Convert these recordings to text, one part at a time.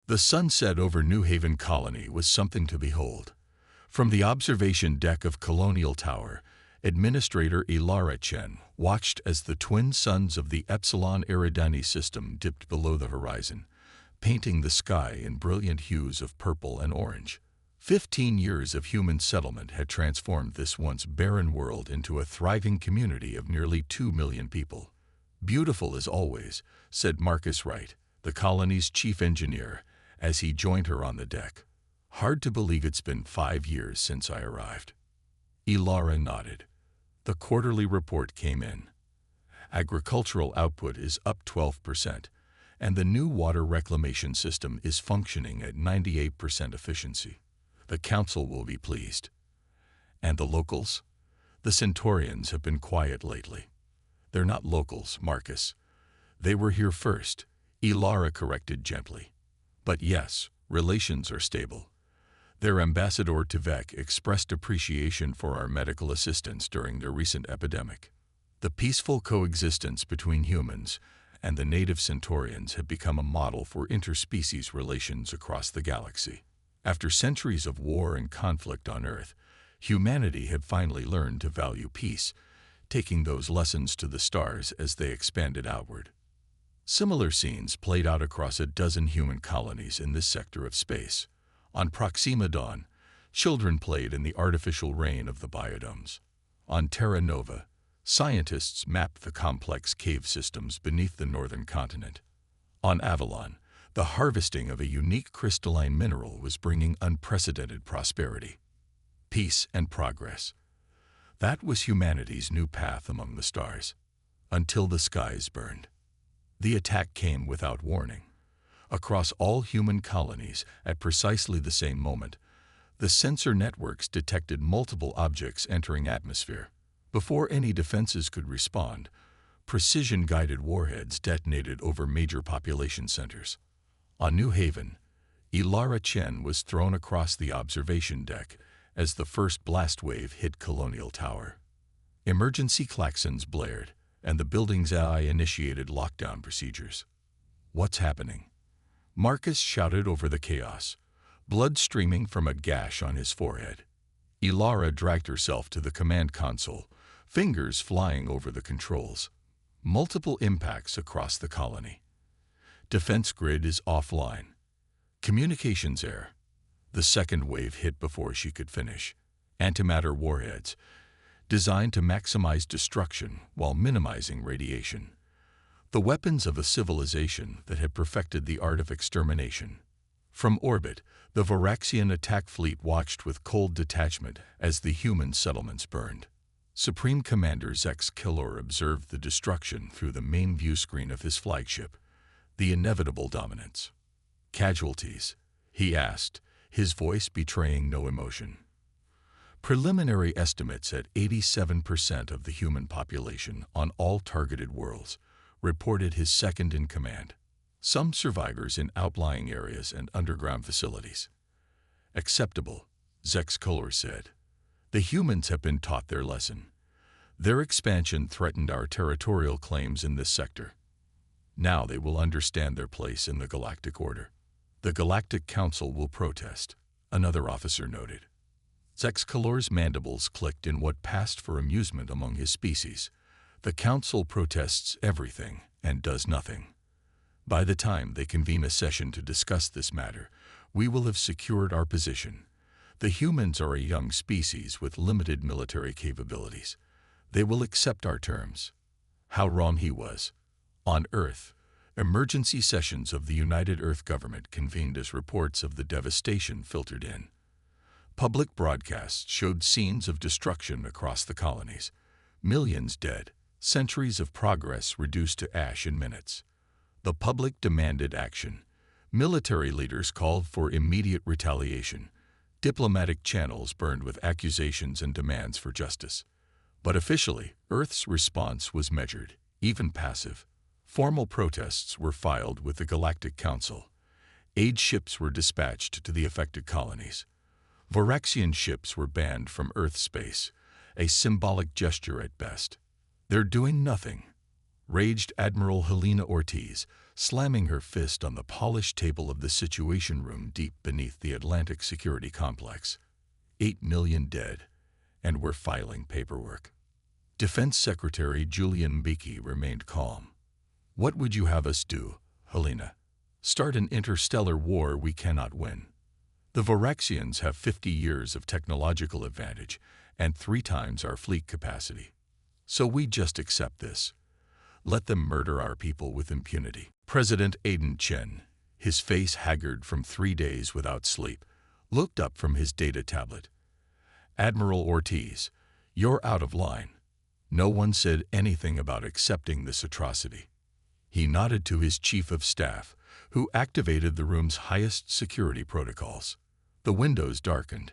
The sunset over New Haven Colony was something to behold. From the observation deck of Colonial Tower, Administrator Ilara Chen watched as the twin suns of the Epsilon Eridani system dipped below the horizon, painting the sky in brilliant hues of purple and orange. 15 years of human settlement had transformed this once barren world into a thriving community of nearly 2 million people. "Beautiful as always," said Marcus Wright, the colony's chief engineer, as he joined her on the deck. "Hard to believe it's been 5 years since I arrived." Ilara nodded. The quarterly report came in. Agricultural output is up 12%, and the new water reclamation system is functioning at 98% efficiency. The council will be pleased. And the locals? The Centaurians have been quiet lately. "They're not locals, Marcus. They were here first," Ilara corrected gently. "But yes, relations are stable. Their ambassador to Vec expressed appreciation for our medical assistance during their recent epidemic. The peaceful coexistence between humans and the native Centaurians had become a model for interspecies relations across the galaxy. After centuries of war and conflict on Earth, humanity had finally learned to value peace, taking those lessons to the stars as they expanded outward." Similar scenes played out across a dozen human colonies in this sector of space. On Proxima Dawn, children played in the artificial rain of the biodomes. On Terra Nova, scientists mapped the complex cave systems beneath the northern continent. On Avalon, the harvesting of a unique crystalline mineral was bringing unprecedented prosperity. Peace and progress. That was humanity's new path among the stars. Until the skies burned. The attack came without warning. Across all human colonies, at precisely the same moment, the sensor networks detected multiple objects entering atmosphere. Before any defenses could respond, precision-guided warheads detonated over major population centers. On New Haven, Ilara Chen was thrown across the observation deck as the first blast wave hit Colonial Tower. Emergency klaxons blared, and the building's AI initiated lockdown procedures. "What's happening?" Marcus shouted over the chaos, blood streaming from a gash on his forehead. Ilara dragged herself to the command console, fingers flying over the controls. Multiple impacts across the colony. Defense grid is offline. Communications error. The second wave hit before she could finish. Antimatter warheads, designed to maximize destruction while minimizing radiation. The weapons of a civilization that had perfected the art of extermination. From orbit, the Varaxian attack fleet watched with cold detachment as the human settlements burned. Supreme Commander Zex Kilor observed the destruction through the main view screen of his flagship, the inevitable dominance. "Casualties?" he asked, his voice betraying no emotion. Preliminary estimates at 87% of the human population on all targeted worlds, reported his second-in-command. Some survivors in outlying areas and underground facilities. "Acceptable," Zex Kilor said. "The humans have been taught their lesson. Their expansion threatened our territorial claims in this sector. Now they will understand their place in the Galactic Order. The Galactic Council will protest," another officer noted. Zex Kilor's mandibles clicked in what passed for amusement among his species. The Council protests everything and does nothing. By the time they convene a session to discuss this matter, we will have secured our position. The humans are a young species with limited military capabilities. They will accept our terms. How wrong he was. On Earth, emergency sessions of the United Earth Government convened as reports of the devastation filtered in. Public broadcasts showed scenes of destruction across the colonies. Millions dead, centuries of progress reduced to ash in minutes. The public demanded action. Military leaders called for immediate retaliation. Diplomatic channels burned with accusations and demands for justice. But officially, Earth's response was measured, even passive. Formal protests were filed with the Galactic Council. Aid ships were dispatched to the affected colonies. Varaxian ships were banned from Earth space, a symbolic gesture at best. "They're doing nothing," raged Admiral Helena Ortiz, slamming her fist on the polished table of the Situation Room deep beneath the Atlantic Security Complex. 8 million dead, and we're filing paperwork. Defense Secretary Julian Mbeki remained calm. What would you have us do, Helena? Start an interstellar war we cannot win. The Voraxians have 50 years of technological advantage and 3 times our fleet capacity. So we just accept this. Let them murder our people with impunity. President Aiden Chen, his face haggard from 3 days without sleep, looked up from his data tablet. Admiral Ortiz, you're out of line. No one said anything about accepting this atrocity. He nodded to his chief of staff, who activated the room's highest security protocols. The windows darkened.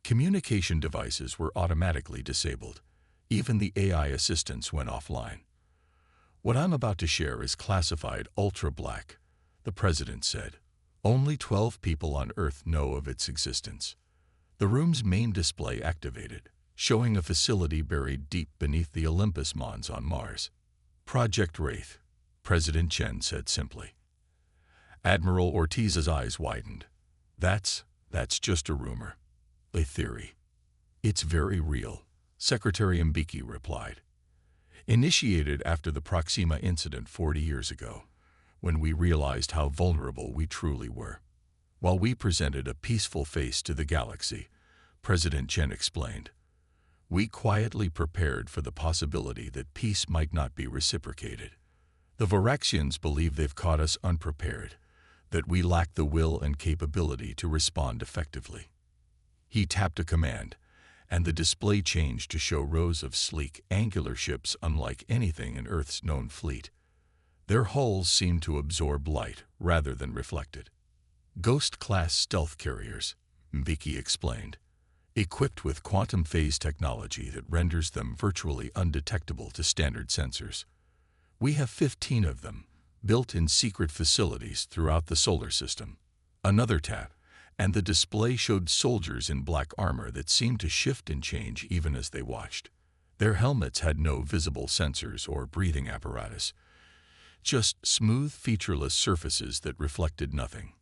Communication devices were automatically disabled. Even the AI assistants went offline. What I'm about to share is classified ultra-black, the president said. Only 12 people on Earth know of its existence. The room's main display activated, showing a facility buried deep beneath the Olympus Mons on Mars. Project Wraith, President Chen said simply. Admiral Ortiz's eyes widened. That's just a rumor. A theory. It's very real, Secretary Mbeki replied. Initiated after the Proxima incident 40 years ago, when we realized how vulnerable we truly were. While we presented a peaceful face to the galaxy, President Chen explained, we quietly prepared for the possibility that peace might not be reciprocated. The Voraxians believe they've caught us unprepared, that we lack the will and capability to respond effectively. He tapped a command, and the display changed to show rows of sleek, angular ships unlike anything in Earth's known fleet. Their hulls seemed to absorb light rather than reflect it. Ghost-class stealth carriers, Mbeki explained, equipped with quantum phase technology that renders them virtually undetectable to standard sensors. We have 15 of them, built in secret facilities throughout the solar system. Another tap, and the display showed soldiers in black armor that seemed to shift and change even as they watched. Their helmets had no visible sensors or breathing apparatus, just smooth, featureless surfaces that reflected nothing.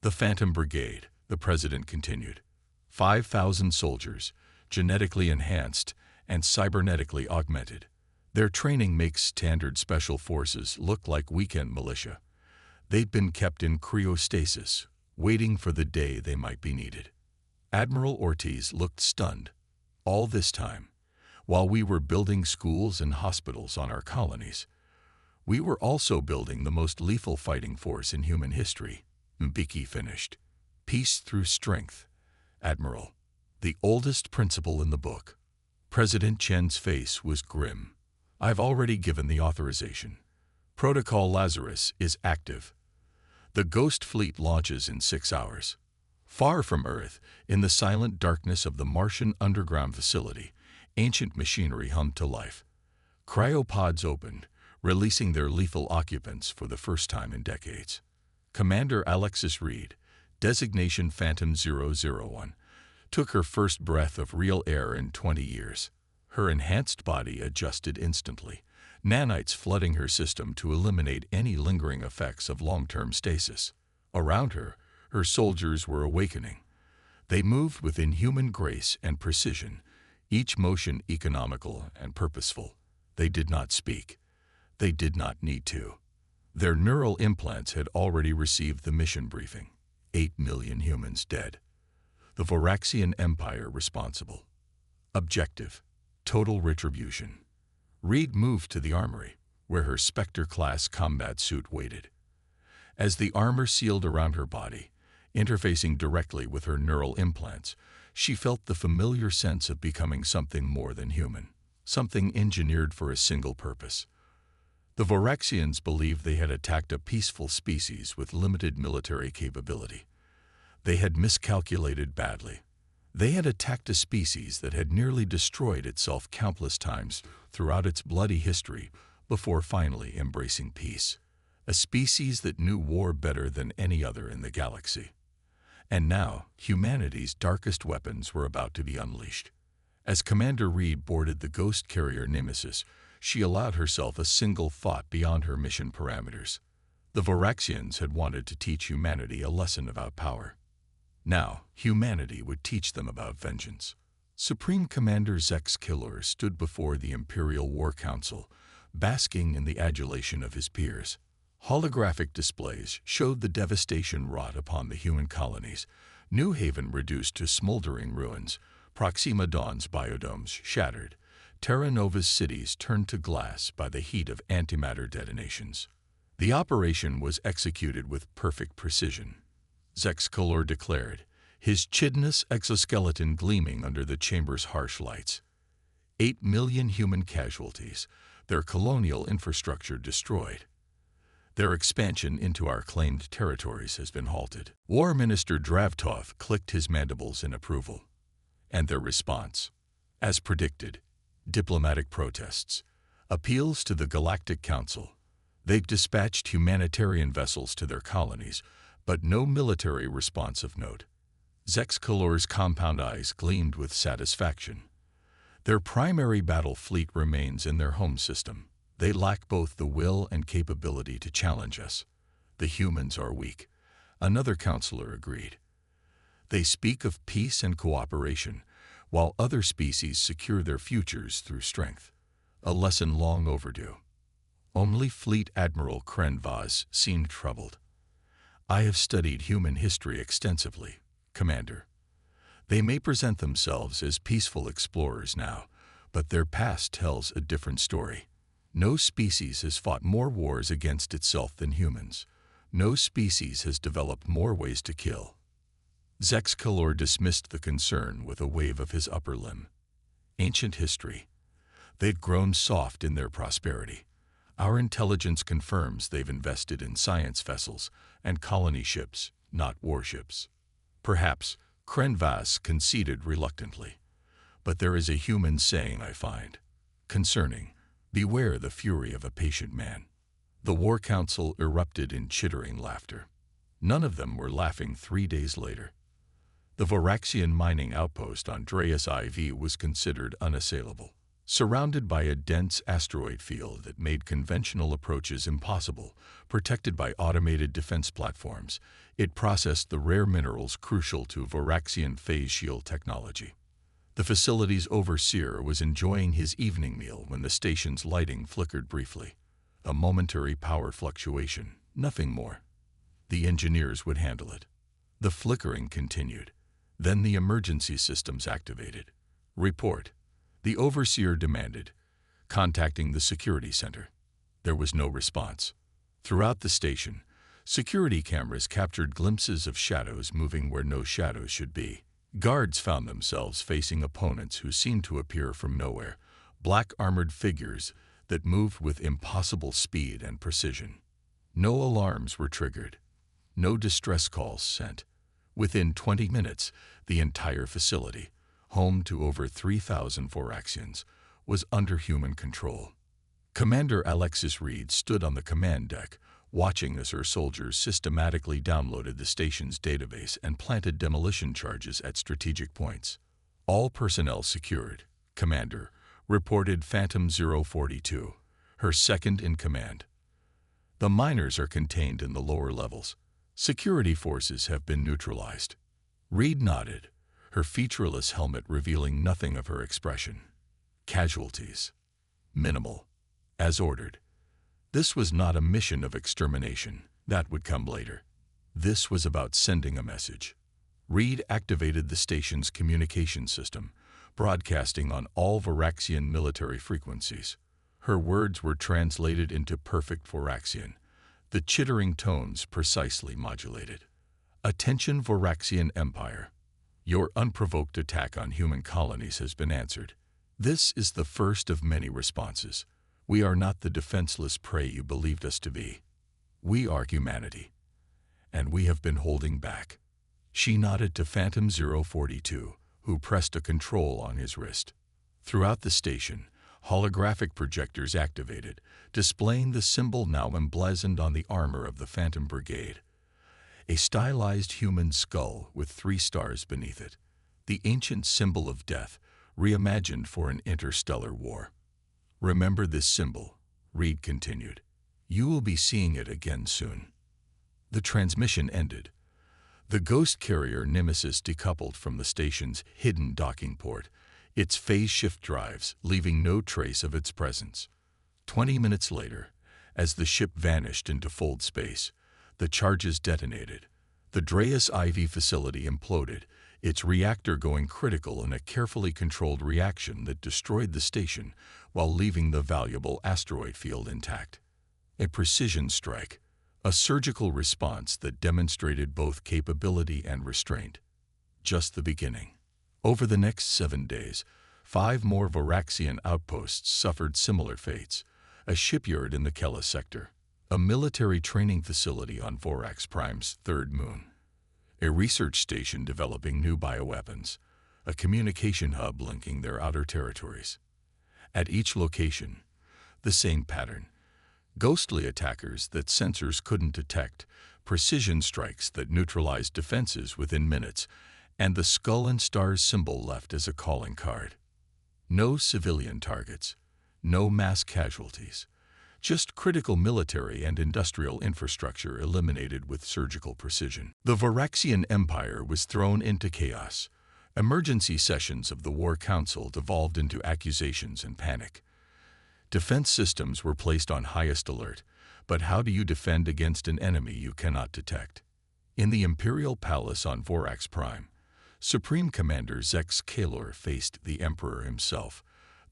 The Phantom Brigade, the president continued. 5,000 soldiers, genetically enhanced and cybernetically augmented. Their training makes standard special forces look like weekend militia. They'd been kept in cryostasis, waiting for the day they might be needed. Admiral Ortiz looked stunned. All this time, while we were building schools and hospitals on our colonies, we were also building the most lethal fighting force in human history, Mbeki finished. Peace through strength, Admiral, the oldest principle in the book. President Chen's face was grim. I've already given the authorization. Protocol Lazarus is active. The Ghost Fleet launches in 6 hours. Far from Earth, in the silent darkness of the Martian underground facility, ancient machinery hummed to life. Cryopods opened, releasing their lethal occupants for the first time in decades. Commander Alexis Reed, designation Phantom 001, took her first breath of real air in 20 years. Her enhanced body adjusted instantly, nanites flooding her system to eliminate any lingering effects of long-term stasis. Around her, her soldiers were awakening. They moved with inhuman grace and precision, each motion economical and purposeful. They did not speak. They did not need to. Their neural implants had already received the mission briefing. 8 million humans dead. The Voraxian Empire responsible. Objective: total retribution. Reed moved to the armory, where her Spectre-class combat suit waited. As the armor sealed around her body, interfacing directly with her neural implants, she felt the familiar sense of becoming something more than human, something engineered for a single purpose. The Voraxians believed they had attacked a peaceful species with limited military capability. They had miscalculated badly. They had attacked a species that had nearly destroyed itself countless times throughout its bloody history before finally embracing peace. A species that knew war better than any other in the galaxy. And now, humanity's darkest weapons were about to be unleashed. As Commander Reed boarded the ghost carrier Nemesis, she allowed herself a single thought beyond her mission parameters. The Voraxians had wanted to teach humanity a lesson about power. Now, humanity would teach them about vengeance. Supreme Commander Zex Killor stood before the Imperial War Council, basking in the adulation of his peers. Holographic displays showed the devastation wrought upon the human colonies, New Haven reduced to smoldering ruins, Proxima Dawn's biodomes shattered, Terra Nova's cities turned to glass by the heat of antimatter detonations. The operation was executed with perfect precision. Zex Killor declared, his chidnous exoskeleton gleaming under the chamber's harsh lights. 8 million human casualties, their colonial infrastructure destroyed. Their expansion into our claimed territories has been halted. War Minister Dravtov clicked his mandibles in approval. And their response? As predicted, diplomatic protests, appeals to the Galactic Council. They've dispatched humanitarian vessels to their colonies, but no military response of note. Zex Killor's compound eyes gleamed with satisfaction. Their primary battle fleet remains in their home system. They lack both the will and capability to challenge us. The humans are weak. Another counselor agreed. They speak of peace and cooperation, while other species secure their futures through strength. A lesson long overdue. Only Fleet Admiral Krenvaz seemed troubled. I have studied human history extensively, Commander. They may present themselves as peaceful explorers now, but their past tells a different story. No species has fought more wars against itself than humans. No species has developed more ways to kill. Zex Killor dismissed the concern with a wave of his upper limb. Ancient history. They've grown soft in their prosperity. Our intelligence confirms they've invested in science vessels and colony ships, not warships. Perhaps Krenvaz conceded reluctantly. But there is a human saying I find concerning. Beware the fury of a patient man. The War Council erupted in chittering laughter. None of them were laughing 3 days later. The Voraxian mining outpost on Dreas IV was considered unassailable. Surrounded by a dense asteroid field that made conventional approaches impossible, protected by automated defense platforms, it processed the rare minerals crucial to Voraxian phase shield technology. The facility's overseer was enjoying his evening meal when the station's lighting flickered briefly. A momentary power fluctuation, nothing more. The engineers would handle it. The flickering continued. Then the emergency systems activated. Report. The overseer demanded, contacting the security center. There was no response. Throughout the station, security cameras captured glimpses of shadows moving where no shadows should be. Guards found themselves facing opponents who seemed to appear from nowhere, black armored figures that moved with impossible speed and precision. No alarms were triggered. No distress calls sent. Within 20 minutes, the entire facility, home to over 3,000 Voraxians, was under human control. Commander Alexis Reed stood on the command deck, watching as her soldiers systematically downloaded the station's database and planted demolition charges at strategic points. All personnel secured, Commander, reported Phantom 042, her second in command. The miners are contained in the lower levels. Security forces have been neutralized. Reed nodded, her featureless helmet revealing nothing of her expression. Casualties. Minimal. As ordered. This was not a mission of extermination. That would come later. This was about sending a message. Reed activated the station's communication system, broadcasting on all Voraxian military frequencies. Her words were translated into perfect Voraxian, the chittering tones precisely modulated. Attention Voraxian Empire. Your unprovoked attack on human colonies has been answered. This is the first of many responses. We are not the defenseless prey you believed us to be. We are humanity. And we have been holding back. She nodded to Phantom 042, who pressed a control on his wrist. Throughout the station, holographic projectors activated, displaying the symbol now emblazoned on the armor of the Phantom Brigade. A stylized human skull with 3 stars beneath it, the ancient symbol of death, reimagined for an interstellar war. Remember this symbol, Reed continued. You will be seeing it again soon." The transmission ended. The ghost carrier Nemesis decoupled from the station's hidden docking port, its phase shift drives leaving no trace of its presence. 20 minutes later, as the ship vanished into fold space, the charges detonated. The Dreas IV facility imploded, its reactor going critical in a carefully controlled reaction that destroyed the station while leaving the valuable asteroid field intact. A precision strike, a surgical response that demonstrated both capability and restraint. Just the beginning. Over the next 7 days, 5 more Varaxian outposts suffered similar fates: a shipyard in the Kella sector, a military training facility on Vorax Prime's third moon, a research station developing new bioweapons, a communication hub linking their outer territories. At each location, the same pattern: ghostly attackers that sensors couldn't detect, precision strikes that neutralized defenses within minutes, and the skull and stars symbol left as a calling card. No civilian targets, no mass casualties, just critical military and industrial infrastructure eliminated with surgical precision. The Varaxian Empire was thrown into chaos. Emergency sessions of the War Council devolved into accusations and panic. Defense systems were placed on highest alert, but how do you defend against an enemy you cannot detect? In the Imperial Palace on Vorax Prime, Supreme Commander Zex Kalor faced the Emperor himself,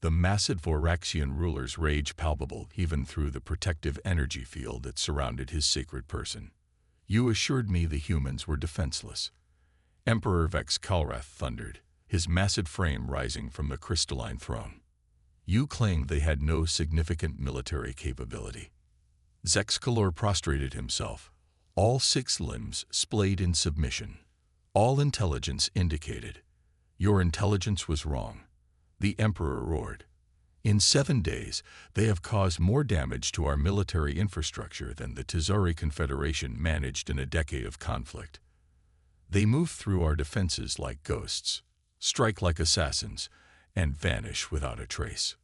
the massive Voraxian ruler's rage palpable even through the protective energy field that surrounded his sacred person. "You assured me the humans were defenseless," Emperor Vex Kalrath thundered, his massive frame rising from the crystalline throne. "You claimed they had no significant military capability." Zex Kalor prostrated himself, all 6 limbs splayed in submission. All intelligence indicated. "Your intelligence was wrong," the Emperor roared. "In 7 days, they have caused more damage to our military infrastructure than the Tazari Confederation managed in a decade of conflict. They move through our defenses like ghosts, strike like assassins, and vanish without a trace.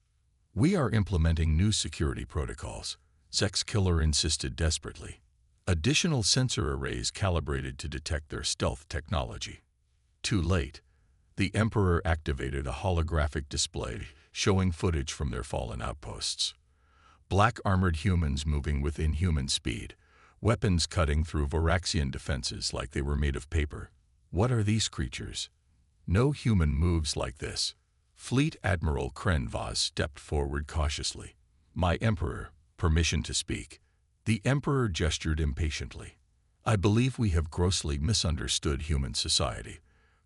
We are implementing new security protocols," Zex Killer insisted desperately. "Additional sensor arrays calibrated to detect their stealth technology." Too late. The Emperor activated a holographic display showing footage from their fallen outposts. Black armored humans moving with inhuman speed, weapons cutting through Voraxian defenses like they were made of paper. "What are these creatures? No human moves like this." Fleet Admiral Kren Vaz stepped forward cautiously. "My Emperor, permission to speak." The Emperor gestured impatiently. "I believe we have grossly misunderstood human society,"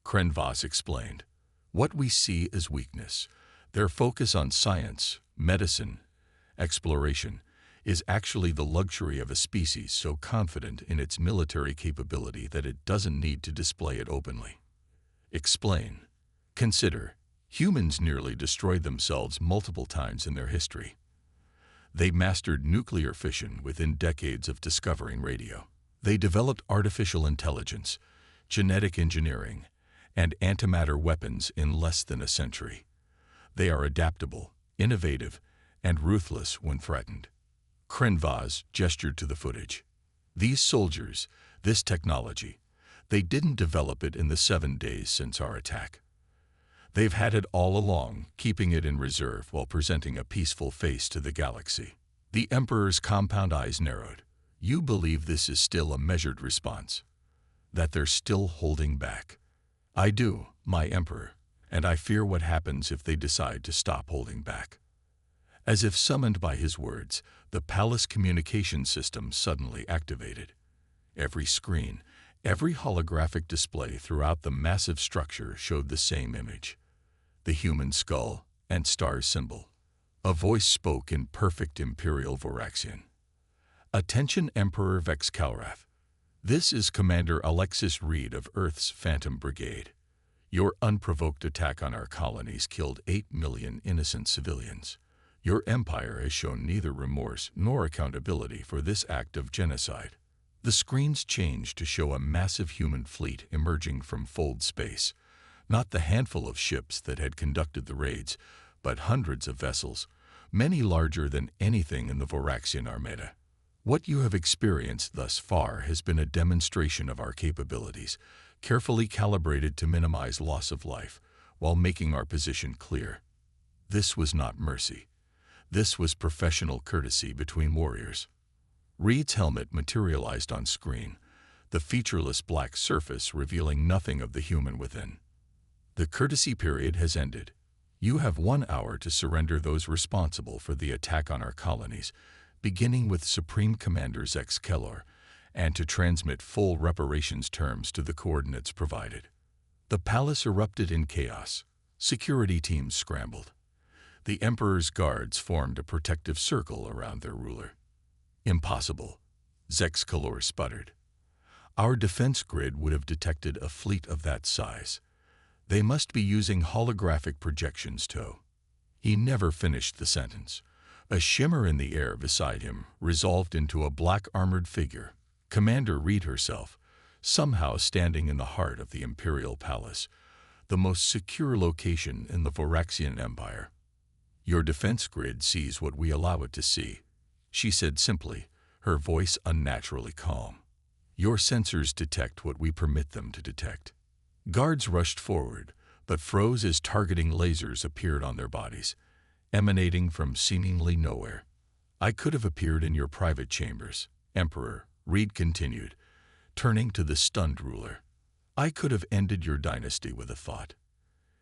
Kren Vaz explained. "What we see is weakness. Their focus on science, medicine, exploration, is actually the luxury of a species so confident in its military capability that it doesn't need to display it openly." "Explain." "Consider, humans nearly destroyed themselves multiple times in their history. They mastered nuclear fission within decades of discovering radio. They developed artificial intelligence, genetic engineering, and antimatter weapons in less than a century. They are adaptable, innovative, and ruthless when threatened." Kren Vaz gestured to the footage. "These soldiers, this technology, they didn't develop it in the 7 days since our attack. They've had it all along, keeping it in reserve while presenting a peaceful face to the galaxy." The Emperor's compound eyes narrowed. "You believe this is still a measured response? That they're still holding back?" "I do, my Emperor, and I fear what happens if they decide to stop holding back." As if summoned by his words, the palace communication system suddenly activated. Every screen, every holographic display throughout the massive structure showed the same image: the human skull and star symbol. A voice spoke in perfect Imperial Voraxian. "Attention Emperor Vex Kalrath. This is Commander Alexis Reed of Earth's Phantom Brigade. Your unprovoked attack on our colonies killed 8 million innocent civilians. Your empire has shown neither remorse nor accountability for this act of genocide." The screens changed to show a massive human fleet emerging from fold space. Not the handful of ships that had conducted the raids, but hundreds of vessels, many larger than anything in the Voraxian Armada. What you have experienced thus far has been a demonstration of our capabilities, carefully calibrated to minimize loss of life, while making our position clear. This was not mercy. This was professional courtesy between warriors. Reed's helmet materialized on screen, the featureless black surface revealing nothing of the human within. The courtesy period has ended. You have 1 hour to surrender those responsible for the attack on our colonies, beginning with Supreme Commander Zex Kellor, and to transmit full reparations terms to the coordinates provided. The palace erupted in chaos. Security teams scrambled. The Emperor's guards formed a protective circle around their ruler. Impossible, Zex Kellor sputtered. Our defense grid would have detected a fleet of that size. They must be using holographic projections to. He never finished the sentence. A shimmer in the air beside him resolved into a black armored figure, Commander Reed herself, somehow standing in the heart of the Imperial Palace, the most secure location in the Voraxian Empire. Your defense grid sees what we allow it to see, she said simply, her voice unnaturally calm. Your sensors detect what we permit them to detect. Guards rushed forward, but froze as targeting lasers appeared on their bodies, emanating from seemingly nowhere. I could have appeared in your private chambers, Emperor, Reed continued, turning to the stunned ruler. I could have ended your dynasty with a thought.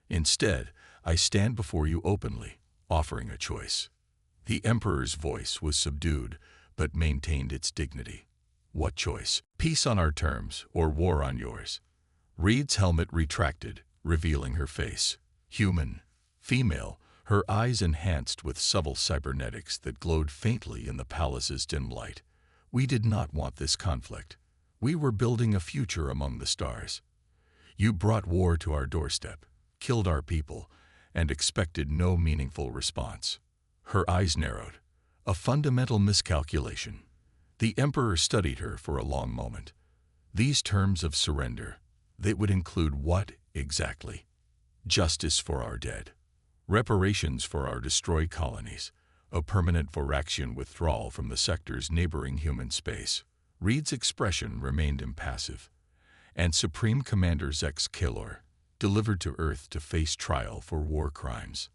Instead, I stand before you openly, offering a choice. The Emperor's voice was subdued, but maintained its dignity. What choice? Peace on our terms, or war on yours? Reed's helmet retracted, revealing her face. Human, female, her eyes enhanced with subtle cybernetics that glowed faintly in the palace's dim light. We did not want this conflict. We were building a future among the stars. You brought war to our doorstep, killed our people, and expected no meaningful response. Her eyes narrowed. A fundamental miscalculation. The Emperor studied her for a long moment. These terms of surrender, they would include what, exactly? Justice for our dead. Reparations for our destroyed colonies. A permanent Voraxian withdrawal from the sector's neighboring human space. Reed's expression remained impassive. And Supreme Commander Zex Kellor, delivered to Earth to face trial for war crimes.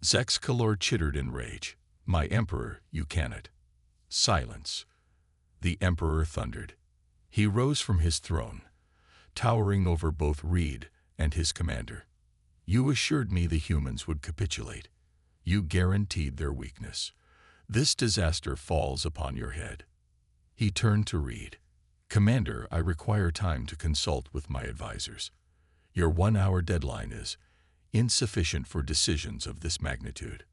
Zex Kellor chittered in rage. My Emperor, you cannot. Silence. The Emperor thundered. He rose from his throne, towering over both Reed and his commander. You assured me the humans would capitulate. You guaranteed their weakness. This disaster falls upon your head. He turned to Reed. Commander, I require time to consult with my advisors. Your 1 hour deadline is insufficient for decisions of this magnitude.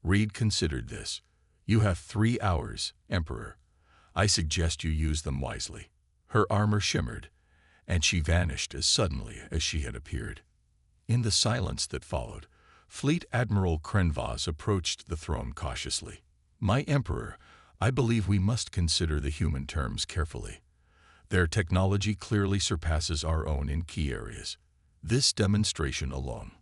Reed considered this. You have 3 hours, Emperor. I suggest you use them wisely. Her armor shimmered, and she vanished as suddenly as she had appeared. In the silence that followed, Fleet Admiral Krenvaz approached the throne cautiously. My Emperor, I believe we must consider the human terms carefully. Their technology clearly surpasses our own in key areas. This demonstration alone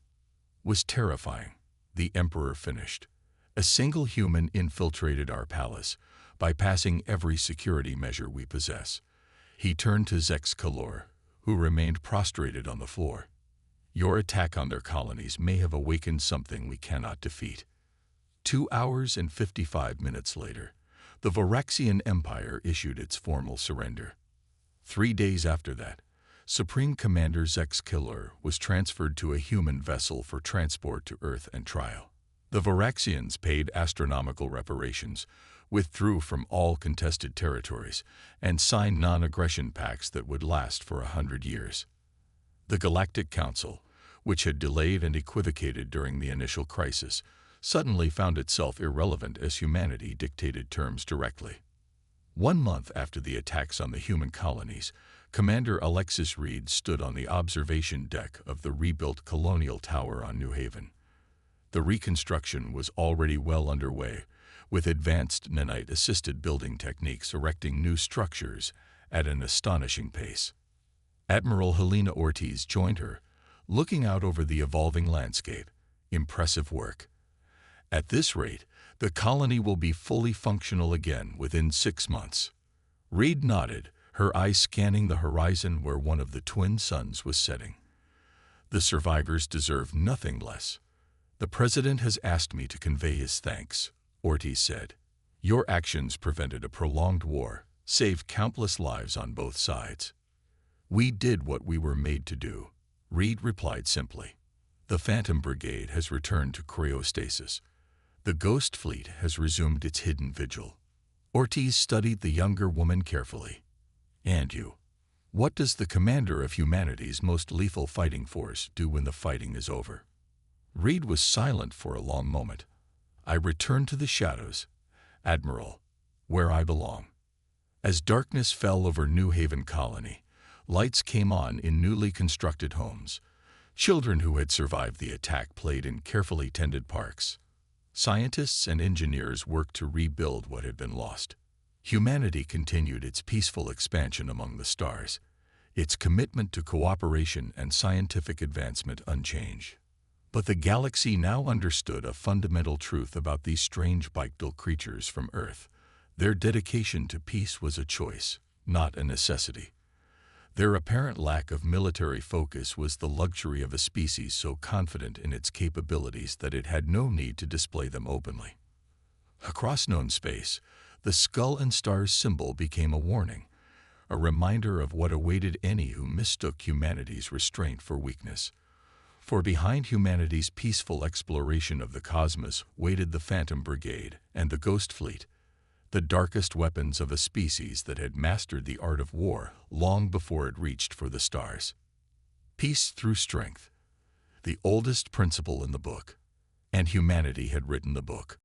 was terrifying, the Emperor finished. A single human infiltrated our palace, bypassing every security measure we possess. He turned to Zex Kellor, who remained prostrated on the floor. Your attack on their colonies may have awakened something we cannot defeat. 2 hours and 55 minutes later, the Voraxian Empire issued its formal surrender. 3 days after that, Supreme Commander Zex Kellor was transferred to a human vessel for transport to Earth and trial. The Voraxians paid astronomical reparations, withdrew from all contested territories, and signed non-aggression pacts that would last for 100 years. The Galactic Council, which had delayed and equivocated during the initial crisis, suddenly found itself irrelevant as humanity dictated terms directly. 1 month after the attacks on the human colonies, Commander Alexis Reed stood on the observation deck of the rebuilt Colonial Tower on New Haven. The reconstruction was already well underway, with advanced nanite-assisted building techniques erecting new structures at an astonishing pace. Admiral Helena Ortiz joined her, looking out over the evolving landscape. Impressive work. At this rate, the colony will be fully functional again within 6 months. Reed nodded, her eyes scanning the horizon where one of the twin suns was setting. The survivors deserve nothing less. The President has asked me to convey his thanks, Ortiz said. Your actions prevented a prolonged war, saved countless lives on both sides. We did what we were made to do, Reed replied simply. The Phantom Brigade has returned to cryostasis. The Ghost Fleet has resumed its hidden vigil. Ortiz studied the younger woman carefully. And you? What does the commander of humanity's most lethal fighting force do when the fighting is over? Reed was silent for a long moment. I return to the shadows, Admiral, where I belong. As darkness fell over New Haven Colony, lights came on in newly constructed homes. Children who had survived the attack played in carefully tended parks. Scientists and engineers worked to rebuild what had been lost. Humanity continued its peaceful expansion among the stars, its commitment to cooperation and scientific advancement unchanged. But the galaxy now understood a fundamental truth about these strange bipedal creatures from Earth. Their dedication to peace was a choice, not a necessity. Their apparent lack of military focus was the luxury of a species so confident in its capabilities that it had no need to display them openly. Across known space, the skull and stars symbol became a warning, a reminder of what awaited any who mistook humanity's restraint for weakness. For behind humanity's peaceful exploration of the cosmos waited the Phantom Brigade and the Ghost Fleet, the darkest weapons of a species that had mastered the art of war long before it reached for the stars. Peace through strength, the oldest principle in the book, and humanity had written the book.